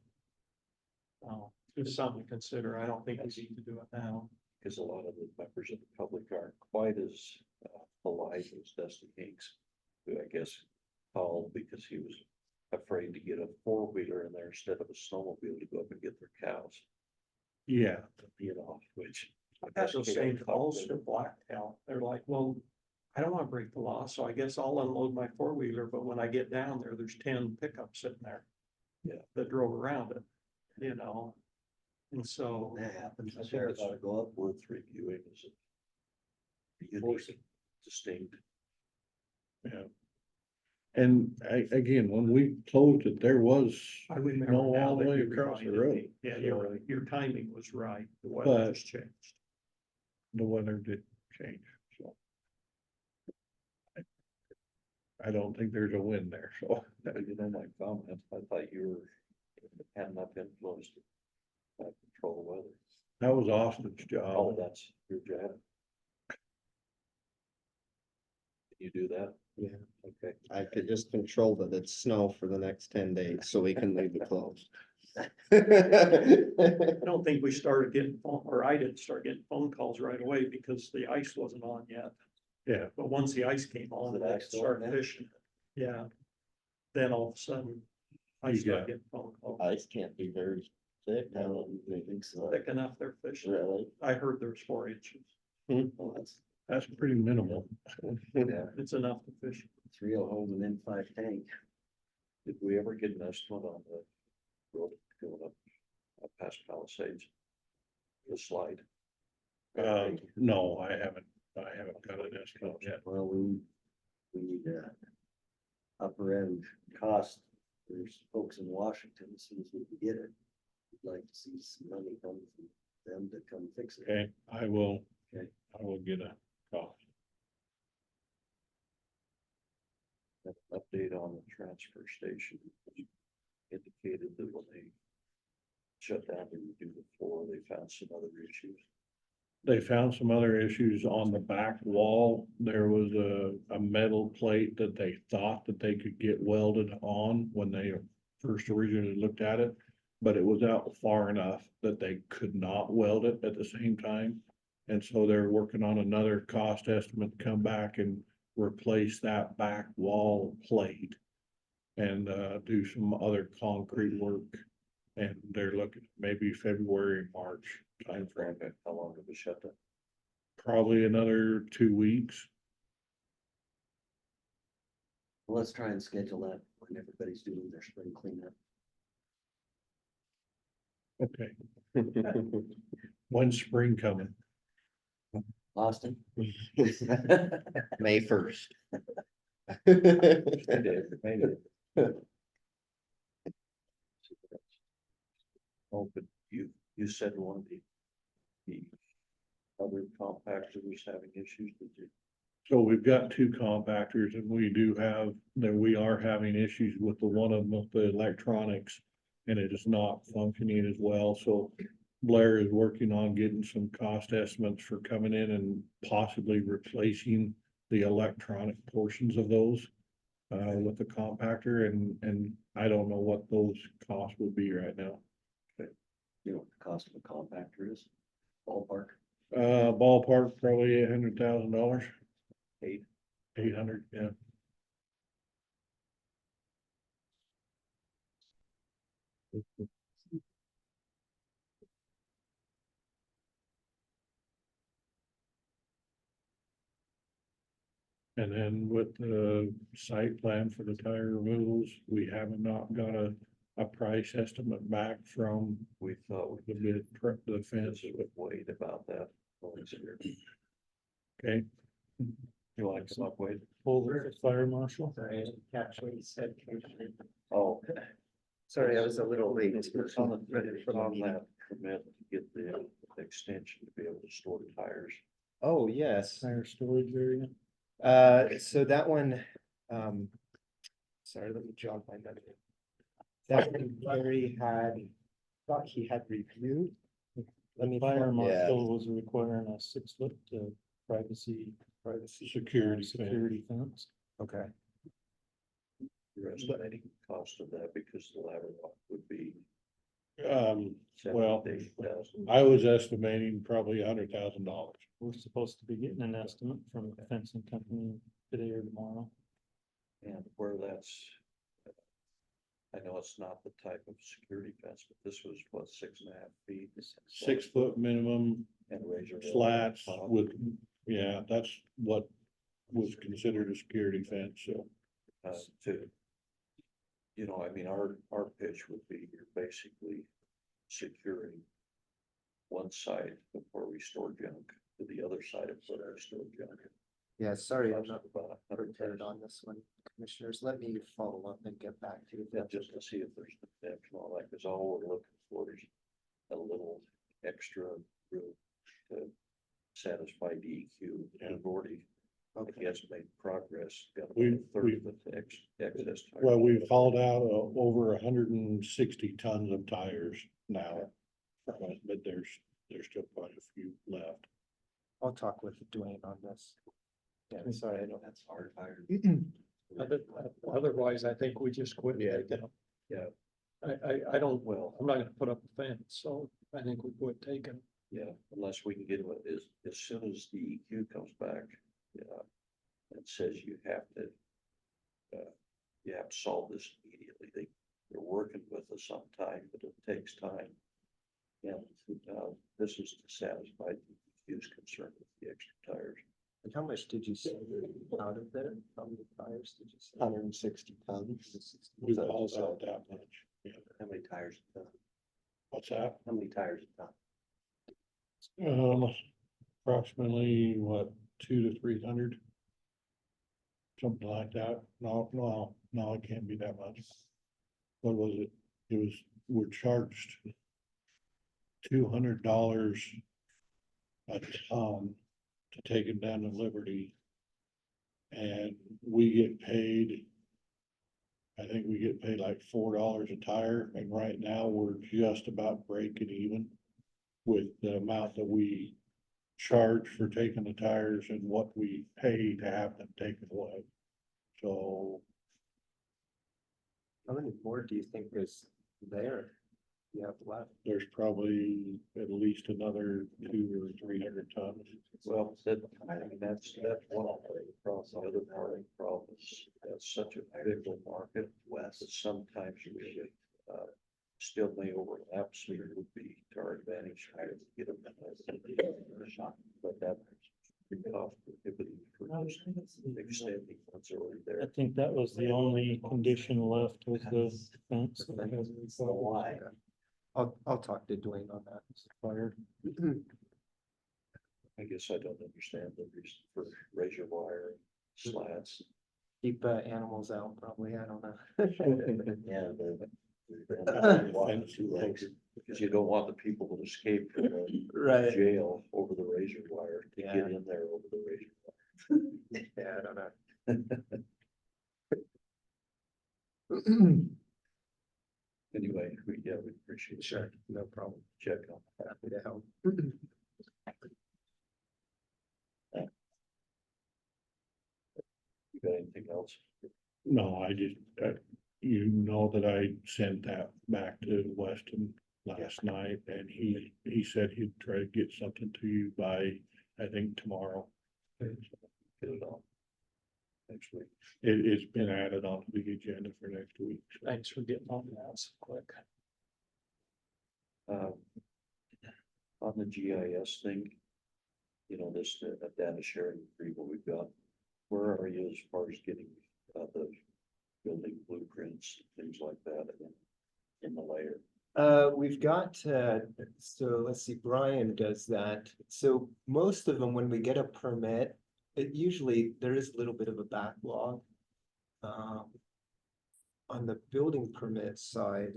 [SPEAKER 5] It's something to consider. I don't think we need to do it now.
[SPEAKER 1] because a lot of the members of the public aren't quite as polite as Dusty Hinks, who I guess called because he was afraid to get a four-wheeler in there instead of a snowmobile to go up and get their cows,
[SPEAKER 2] Yeah,
[SPEAKER 1] you know, which.
[SPEAKER 5] I've had those same calls for Blacktail. They're like, well, I don't wanna break the law, so I guess I'll unload my four-wheeler, but when I get down there, there's 10 pickups sitting there. that drove around it, you know? And so,
[SPEAKER 7] That happens.
[SPEAKER 1] I
[SPEAKER 7] The
[SPEAKER 1] think
[SPEAKER 7] sheriff
[SPEAKER 1] it's
[SPEAKER 7] ought to go up.
[SPEAKER 1] worth reviewing, is it? Unique, distinct.
[SPEAKER 2] Yeah. And again, when we closed it, there was
[SPEAKER 5] I remember
[SPEAKER 2] no
[SPEAKER 5] now
[SPEAKER 2] all the
[SPEAKER 5] that
[SPEAKER 2] way
[SPEAKER 5] you
[SPEAKER 2] across the
[SPEAKER 5] reminded
[SPEAKER 2] road.
[SPEAKER 5] me. Yeah, you're
[SPEAKER 2] So
[SPEAKER 5] right. Your timing was right. The weather
[SPEAKER 2] But-
[SPEAKER 5] just changed.
[SPEAKER 2] The weather did change, so. I don't think there's a wind there, so.
[SPEAKER 1] You know, my comment, I thought you had enough influence to control the weather.
[SPEAKER 2] That was Austin's
[SPEAKER 1] Oh,
[SPEAKER 2] job.
[SPEAKER 1] that's your job. Can you do that?
[SPEAKER 6] Yeah.
[SPEAKER 1] Okay.
[SPEAKER 6] I could just control that it's snow for the next 10 days, so we can leave it closed.
[SPEAKER 5] I don't think we started getting, or I didn't start getting phone calls right away because the ice wasn't on yet.
[SPEAKER 2] Yeah.
[SPEAKER 5] But once the ice came on,
[SPEAKER 7] Is it
[SPEAKER 5] I
[SPEAKER 7] ice still
[SPEAKER 5] started
[SPEAKER 7] now?
[SPEAKER 5] fishing. Yeah. Then all of a sudden, I
[SPEAKER 2] You
[SPEAKER 5] started
[SPEAKER 2] got-
[SPEAKER 5] getting phone calls.
[SPEAKER 6] Ice can't be very thick.
[SPEAKER 7] I don't think so.
[SPEAKER 5] Thick enough they're fishing.
[SPEAKER 6] Really?
[SPEAKER 5] I heard there's 4 inches.
[SPEAKER 7] Well, that's
[SPEAKER 2] That's pretty minimal.
[SPEAKER 7] yeah,
[SPEAKER 5] It's enough to fish.
[SPEAKER 7] 3 hold an M5 tank.
[SPEAKER 1] Did we ever get an estimate on the road going up past Palisades? The slide?
[SPEAKER 2] No, I haven't got an estimate yet.
[SPEAKER 7] Well, we need upper end cost. There's folks in Washington, as soon as we can get it. We'd like to see some money come from them to come fix it.
[SPEAKER 2] Okay, I will get a cost.
[SPEAKER 1] An update on the transfer station indicated that when they shut down to redo the floor, they found some other issues.
[SPEAKER 2] They found some other issues on the back wall. There was a metal plate that they thought that they could get welded on when they first originally looked at it. But it was out far enough that they could not weld it at the same time. And so they're working on another cost estimate to come back and replace that back wall plate. And do some other concrete work. And they're looking maybe February, March timeframe.
[SPEAKER 1] Okay, how long did we shut down?
[SPEAKER 2] Probably another 2 weeks.
[SPEAKER 7] Well, let's try and schedule that when everybody's doing their spring cleanup.
[SPEAKER 2] Okay. When's spring coming?
[SPEAKER 7] Austin?
[SPEAKER 6] May 1st.
[SPEAKER 1] Oh, but you said one of the other compactor was having issues, did you?
[SPEAKER 2] So we've got 2 compactors and we are having issues with the one of them with the electronics. And it is not functioning as well, so Blair is working on getting some cost estimates for coming in and possibly replacing the electronic portions of those. With the compactor and I don't know what those costs would be right now.
[SPEAKER 7] You know what the cost of a compactor is? Ballpark?
[SPEAKER 2] Ballpark, probably $800,000. 800, yeah. And then with the site plan for the tire removals, we haven't not got a price estimate back from
[SPEAKER 1] We thought we
[SPEAKER 2] the bid, the fence.
[SPEAKER 1] visit with Wade about that.
[SPEAKER 2] Okay,
[SPEAKER 1] You want to come up, Wade?
[SPEAKER 8] Over fire marshal.
[SPEAKER 9] Sorry, I didn't catch what you said.
[SPEAKER 1] Oh.
[SPEAKER 9] Sorry, I was a little late.
[SPEAKER 1] It's on that permit to get the extension to be able to store tires.
[SPEAKER 6] Oh, yes.
[SPEAKER 8] Tire storage area.
[SPEAKER 6] So that one, sorry, let me jog my memory. That one Larry thought he had reviewed. Let me.
[SPEAKER 8] Fire
[SPEAKER 6] Yeah.
[SPEAKER 8] marshal was requiring a 6-foot privacy security fence.
[SPEAKER 6] Okay.
[SPEAKER 1] You're estimating the cost of that because the ladder lock would be
[SPEAKER 2] well,
[SPEAKER 1] 70,000.
[SPEAKER 2] I was estimating probably $100,000.
[SPEAKER 8] We're supposed to be getting an estimate from the fencing company today or tomorrow.
[SPEAKER 1] And where that's, I know it's not the type of security fence, but this was what, 6.5 feet?
[SPEAKER 2] 6 foot minimum
[SPEAKER 1] And razor. blade
[SPEAKER 2] slats
[SPEAKER 1] top.
[SPEAKER 2] with, yeah, that's what was considered a security fence, so.
[SPEAKER 1] To you know, I mean, our pitch would be you're basically securing one side before we store junk to the other side of where we store junk.
[SPEAKER 9] Yeah, sorry, I'm
[SPEAKER 1] Costs
[SPEAKER 9] not
[SPEAKER 1] about
[SPEAKER 9] prepared on this one, commissioners. Let me follow up and get back to you. if
[SPEAKER 1] Yeah,
[SPEAKER 9] that's
[SPEAKER 1] just to see if there's potential, like, cause all we're looking for is a little extra room to satisfy DEQ.
[SPEAKER 2] Yeah.
[SPEAKER 1] We've already, I
[SPEAKER 9] Okay.
[SPEAKER 1] guess, made progress, got about
[SPEAKER 2] We-
[SPEAKER 1] a third of the excess. tires.
[SPEAKER 2] Well, we've hauled out over 160 tons of tires now. But there's still quite a few left.
[SPEAKER 9] I'll talk with Dwayne on this. Yeah, sorry, I don't.
[SPEAKER 7] That's hard tire.
[SPEAKER 5] Otherwise, I think we just quit.
[SPEAKER 1] Yeah.
[SPEAKER 5] taking them.
[SPEAKER 1] Yeah.
[SPEAKER 5] I don't,
[SPEAKER 1] Well,
[SPEAKER 5] I'm not gonna put up a fence, so I think we quit taking.
[SPEAKER 1] yeah, unless we can get it, as soon as the EQ comes back, yeah, and says you have to solve this immediately. They're working with us sometime, but it takes time. And, this is to satisfy the EQ's concern with the extra tires.
[SPEAKER 9] And how much did you say out of there? How many tires did you say?
[SPEAKER 7] 160 tons.
[SPEAKER 2] We've hauled out that much. Yeah.
[SPEAKER 7] How many tires a ton?
[SPEAKER 2] What's that?
[SPEAKER 7] How many tires a ton?
[SPEAKER 2] Approximately what, 200 to 300? Something like that. No, it can't be that much. What was it? We're charged $200 a ton to take it down to Liberty. And we get paid, I think we get paid like $4 a tire, and right now we're just about breaking even with the amount that we charge for taking the tires and what we pay to have them taken away. So
[SPEAKER 9] How many more do you think is there? You have left?
[SPEAKER 2] there's probably at least another 200 or 300 tons.
[SPEAKER 1] Well, I mean, that's one of the problems. The other part of the problem is that's such a fickle market west that sometimes we still may overlap, so it would be to our advantage to get them in a shot, but that's cost prohibitive for just extending what's already
[SPEAKER 8] I
[SPEAKER 1] there.
[SPEAKER 8] think that was the only condition left was the fence.
[SPEAKER 7] So why?
[SPEAKER 9] I'll talk to Dwayne on that.
[SPEAKER 8] Expired.
[SPEAKER 1] I guess I don't understand the reason for razor wire slats.
[SPEAKER 9] Keep animals out, probably, I don't know.
[SPEAKER 7] Yeah,
[SPEAKER 1] Because you don't want the people that escape from the
[SPEAKER 9] Right.
[SPEAKER 1] jail over the razor wire to get
[SPEAKER 9] Yeah.
[SPEAKER 1] in there over the razor wire.
[SPEAKER 9] Yeah, I don't know.
[SPEAKER 1] Anyway, we appreciate it.
[SPEAKER 9] Sure, no problem.
[SPEAKER 1] Check on
[SPEAKER 9] Happy to help.
[SPEAKER 1] You got anything else?
[SPEAKER 2] No, you know that I sent that back to Weston last night, and he said he'd try to get something to you by, I think, tomorrow.
[SPEAKER 1] Get it on next week.
[SPEAKER 2] It's been added onto the agenda for next week. so.
[SPEAKER 5] Thanks for getting on that so quick.
[SPEAKER 1] On the GIS thing, you know, this data sharing agreement we've got, where are you as far as getting the building blueprints, things like that in the layer?
[SPEAKER 9] We've got, so let's see, Brian does that. So most of them, when we get a permit, it usually, there is a little bit of a backlog. On the building permit side,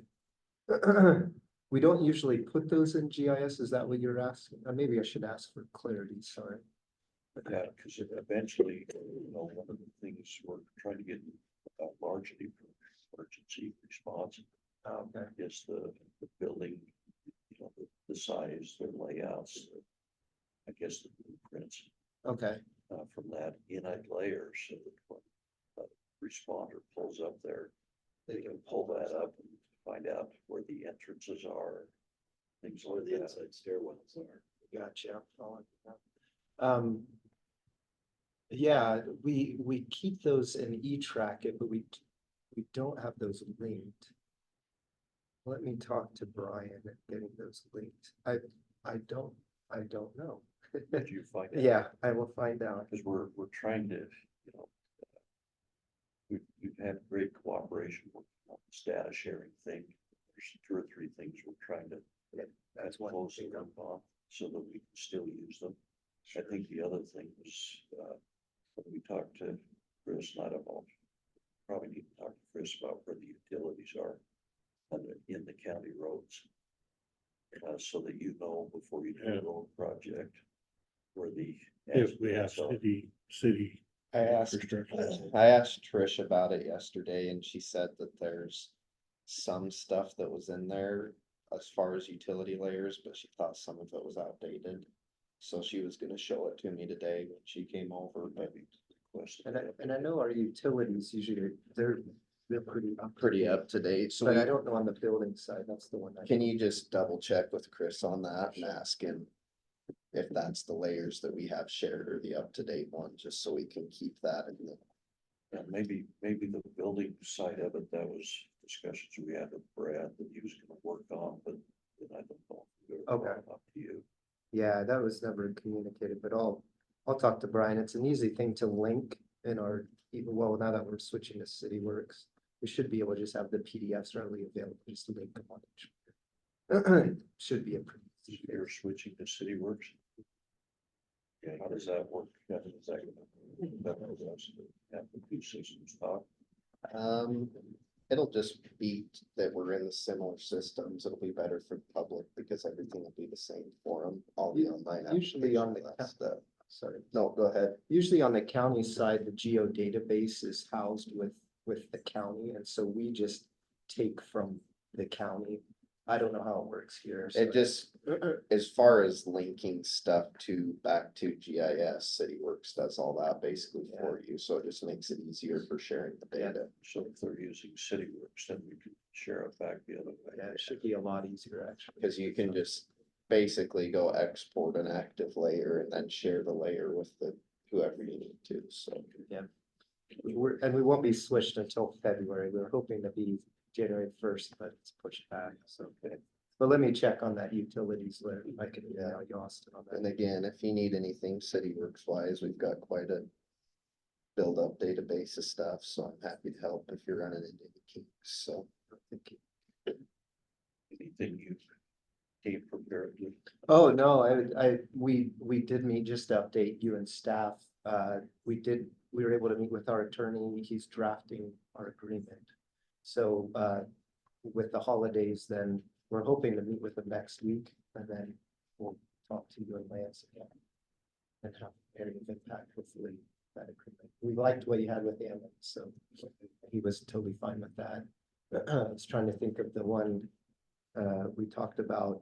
[SPEAKER 9] we don't usually put those in GIS. Is that what you're asking? Maybe I should ask for clarity, sorry.
[SPEAKER 1] Yeah, because eventually, you know, one of the things we're trying to get largely for emergency response
[SPEAKER 9] Okay.
[SPEAKER 1] is the building, you know, the size, their layouts, I guess the blueprints
[SPEAKER 9] Okay,
[SPEAKER 1] from that in a layer, so that when a responder pulls up there, they can pull that up and find out where the entrances are, things like
[SPEAKER 7] the
[SPEAKER 1] that.
[SPEAKER 7] inside stairwells are.
[SPEAKER 9] gotcha. I'm following you. Yeah, we keep those in E-Track it, but we don't have those linked. Let me talk to Brian and getting those linked. I don't know.
[SPEAKER 1] Did you find out?
[SPEAKER 9] Yeah, I will find out.
[SPEAKER 1] Because we're trying to, you know, we've had great cooperation working on this data sharing thing. There's 2 or 3 things we're trying to.
[SPEAKER 9] That's one
[SPEAKER 1] close
[SPEAKER 9] thing.
[SPEAKER 1] them on, so that we can still use them. I think the other thing was, when we talked to Chris, and I don't know, probably need to talk to Chris about where the utilities are in the county roads. So that you know before you do
[SPEAKER 2] Yeah.
[SPEAKER 1] a road project, where the.
[SPEAKER 2] If we have
[SPEAKER 1] as-builts are.
[SPEAKER 2] city
[SPEAKER 6] I asked,
[SPEAKER 2] infrastructure.
[SPEAKER 6] I asked Trish about it yesterday and she said that there's some stuff that was in there as far as utility layers, but she thought some of it was outdated. So she was gonna show it to me today when she came over, but
[SPEAKER 9] And I know our utilities usually, they're pretty up. to
[SPEAKER 6] pretty
[SPEAKER 9] date.
[SPEAKER 6] up to date. So
[SPEAKER 9] But I
[SPEAKER 6] we-
[SPEAKER 9] don't know on the building side, that's the one.
[SPEAKER 6] can you just double check with Chris on that and ask him if that's the layers that we have shared or the up to date one, just so we can keep that in the.
[SPEAKER 1] And maybe the building side of it, that was discussions we had with Brad that he was gonna work on, but then I don't know.
[SPEAKER 9] Okay.
[SPEAKER 1] Up to you.
[SPEAKER 9] Yeah, that was never communicated, but I'll talk to Brian. It's an easy thing to link in our, even, well, now that we're switching to City Works, we should be able to just have the PDFs readily available, just link them on each. Should be a pretty easy thing.
[SPEAKER 1] You're switching to City Works. Yeah, how does that work? Have the 2 systems talk.
[SPEAKER 6] It'll just be that we're in the similar systems. It'll be better for the public because everything will be the same for them. All the online.
[SPEAKER 9] Usually on
[SPEAKER 6] applications,
[SPEAKER 9] the,
[SPEAKER 6] that stuff.
[SPEAKER 9] sorry,
[SPEAKER 6] No, go ahead.
[SPEAKER 9] usually on the county side, the geo database is housed with the county, and so we just take from the county. I don't know how it works here. so-
[SPEAKER 6] It just, as far as linking stuff to, back to GIS, CityWorks does all that basically for you, so it just makes it easier for sharing the data.
[SPEAKER 1] So if they're using City Works, then we can share it back the other way.
[SPEAKER 9] Yeah, it should be a lot easier, actually.
[SPEAKER 6] Cause you can just basically go export an active layer and then share the layer with the, whoever you need to, so.
[SPEAKER 9] And we won't be switched until February. We were hoping to be January 1st, but it's pushed back, so. But let me check on that utilities layer. I can email you Austin on
[SPEAKER 6] And
[SPEAKER 9] that.
[SPEAKER 6] again, if you need anything CityWorks wise, we've got quite a build up database of stuff, so I'm happy to help if you're running into any kinks, so.
[SPEAKER 9] Thank you.
[SPEAKER 1] Anything you came prepared with.
[SPEAKER 9] Oh, no, we did meet, just to update you and staff. We were able to meet with our attorney. He's drafting our agreement. So, with the holidays, then we're hoping to meet with them next week, and then we'll talk to you and Lance again. And have area of impact, hopefully, that agreement. We liked what you had with Ammon, so he was totally fine with that. I was trying to think of the one, we talked about,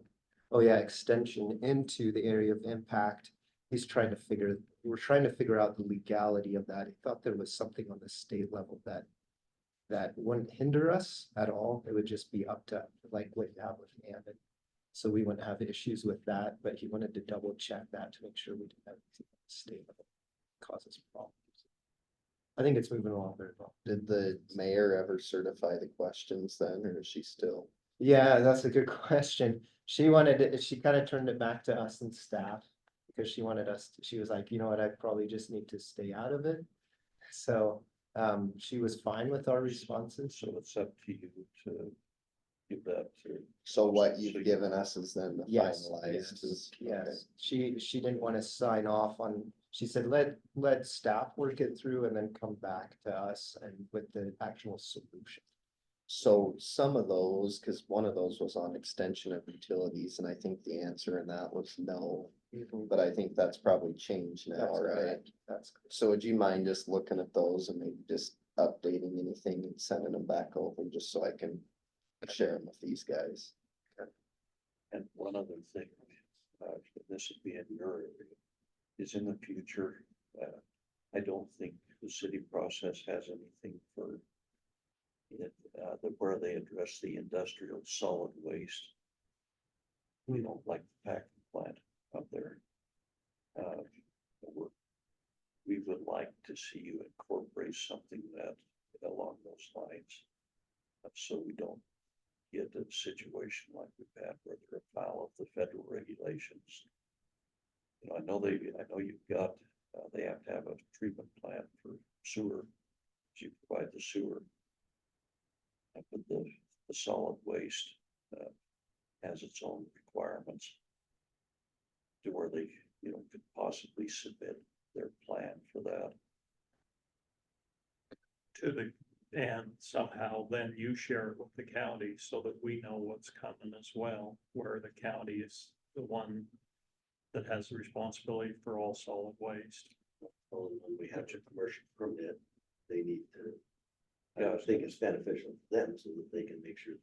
[SPEAKER 9] oh yeah, extension into the area of impact. We're trying to figure out the legality of that. He thought there was something on the state level that wouldn't hinder us at all. It would just be up to like what you have with Ammon. So we wouldn't have issues with that, but he wanted to double check that to make sure we didn't have anything on the state level cause us problems. I think it's moving along very well.
[SPEAKER 6] Did the mayor ever certify the questions then, or is she still?
[SPEAKER 9] Yeah, that's a good question. She kind of turned it back to us and staff. Because she wanted us, she was like, you know what, I probably just need to stay out of it. So, she was fine with our responses.
[SPEAKER 1] So it's up to you to give that to.
[SPEAKER 6] So what you've given us is then the
[SPEAKER 9] Yes,
[SPEAKER 6] finalized is.
[SPEAKER 9] Yes, she didn't want to sign off on, she said, let staff work it through and then come back to us and with the actual solution.
[SPEAKER 6] So some of those, cause one of those was on extension of utilities, and I think the answer in that was no. But I think that's probably changed now,
[SPEAKER 9] That's
[SPEAKER 6] right?
[SPEAKER 9] correct. That's correct.
[SPEAKER 6] So would you mind just looking at those and maybe just updating anything and sending them back over, just so I can share them with these guys?
[SPEAKER 1] And one other thing, this would be in your area, is in the future, I don't think the city process has anything for it, where they address the industrial solid waste. We don't like the packing plant up there. We would like to see you incorporate something that along those lines. So we don't get a situation like we've had where they're afoul of the federal regulations. You know, I know you've got, they have to have a treatment plant for sewer. You provide the sewer. But the solid waste, has its own requirements. To where they, could possibly submit their plan for that.
[SPEAKER 5] To the, and somehow then you share it with the county so that we know what's coming as well, where the county is the one that has the responsibility for all solid waste.
[SPEAKER 7] Well, when we have a commercial permit, they need to.
[SPEAKER 1] Yeah,
[SPEAKER 7] I think it's beneficial to them so that they can make sure.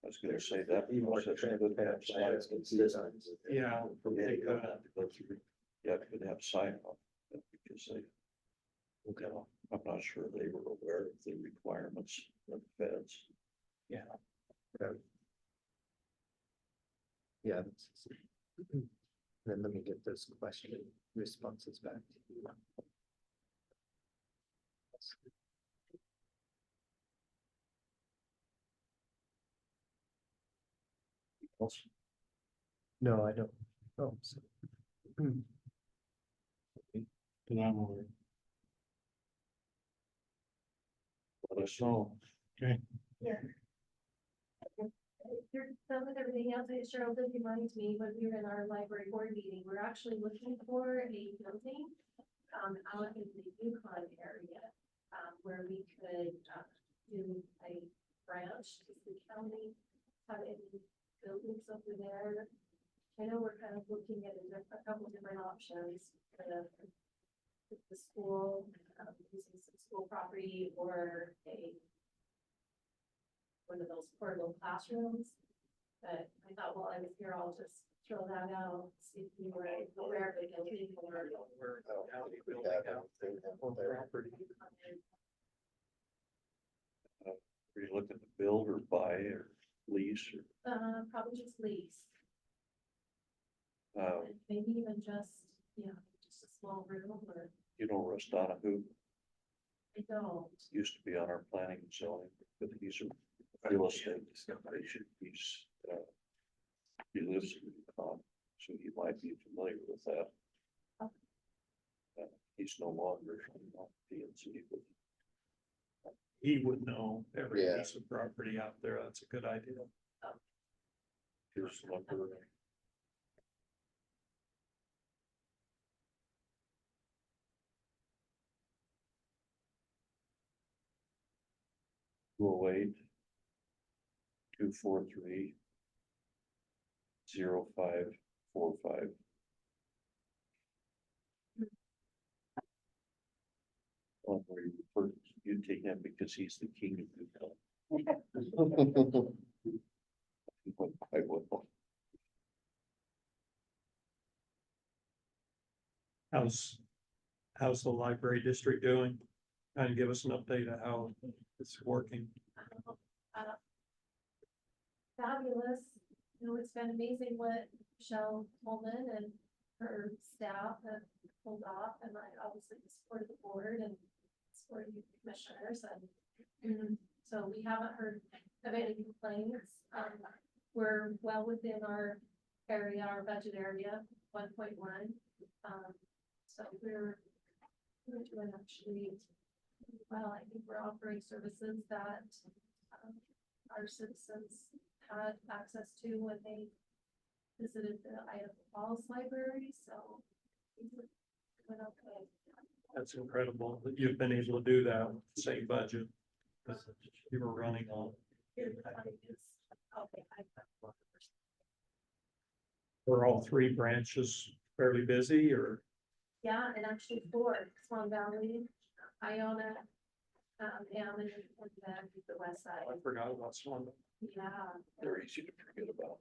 [SPEAKER 1] I was gonna say that.
[SPEAKER 7] Be more
[SPEAKER 1] process could have
[SPEAKER 7] transparent,
[SPEAKER 1] sign-
[SPEAKER 7] it's consistent.
[SPEAKER 5] Yeah,
[SPEAKER 7] Permitting
[SPEAKER 5] they
[SPEAKER 7] don't
[SPEAKER 5] could.
[SPEAKER 7] have to go through.
[SPEAKER 1] Yeah, could have sign off, because they, I'm not sure they were aware of the requirements of the feds.
[SPEAKER 9] Yeah, that's. Then let me get those question responses back to you. No, I don't. Oh, so.
[SPEAKER 2] Cause I'm aware.
[SPEAKER 1] Let us know.
[SPEAKER 4] Yeah. Some with everything else, it sure did remind me when we were in our library board meeting, we're actually looking for a building. Out in the Yukon area, where we could, do a branch to the county. Have any buildings over there. I know we're kind of looking at a couple different options for the school, using some school property or one of those portable classrooms. But I thought while I was here, I'll just throw that out, see if you were aware of it, or.
[SPEAKER 5] Where the county building out or property.
[SPEAKER 1] Are you looking to build or buy or lease
[SPEAKER 4] Probably just lease,
[SPEAKER 1] or,
[SPEAKER 4] and maybe even just a small room, or
[SPEAKER 1] Rustana, who
[SPEAKER 4] I don't.
[SPEAKER 1] used to be on our planning and zoning, but he's a real estate discoveration. He lives in Yukon, so he might be familiar with that. He's no longer on PNC, but
[SPEAKER 5] He would know every
[SPEAKER 6] Yeah.
[SPEAKER 5] piece of property out there. That's a good idea.
[SPEAKER 1] here's the number. Go 243-0545. You take him because he's the king of Newtown. I will.
[SPEAKER 5] How's the library district doing? Kind of give us an update of how it's working.
[SPEAKER 4] Fabulous. It's been amazing what Michelle Coleman and her staff have pulled off, and I obviously supported the board and supported the commissioners, and so we haven't heard of any complaints. We're well within our area, our budget area, 1.1. So we're doing actually well. I think we're offering services that our citizens had access to when they visited the Idaho Falls Library, so it went okay.
[SPEAKER 5] That's incredible that you've been able to do that with the same budget that you were running on. Were all three branches fairly busy, or?
[SPEAKER 4] Yeah, and actually four, Swan Valley, Iona, and then the west side.
[SPEAKER 5] I forgot about one.
[SPEAKER 4] Yeah.
[SPEAKER 1] They're easy to forget about.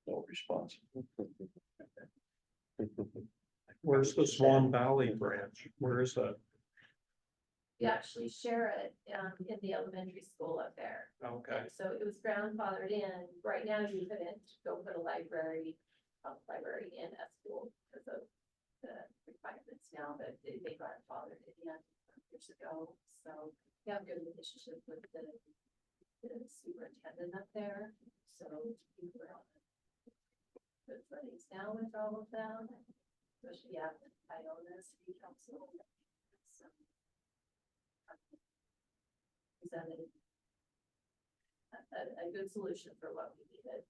[SPEAKER 1] No response.
[SPEAKER 5] Where's the Swan Valley branch? Where is that?
[SPEAKER 4] We actually share it, in the elementary school up there.
[SPEAKER 5] Okay,
[SPEAKER 4] And so it was grandfathered in. Right now you couldn't go put a library in a school because of the requirements now, but they grandfathered it in years ago. So we have a good relationship with the superintendent up there. So we're on good footings now with all of them, especially I own the city council. So presented a good solution for what we needed.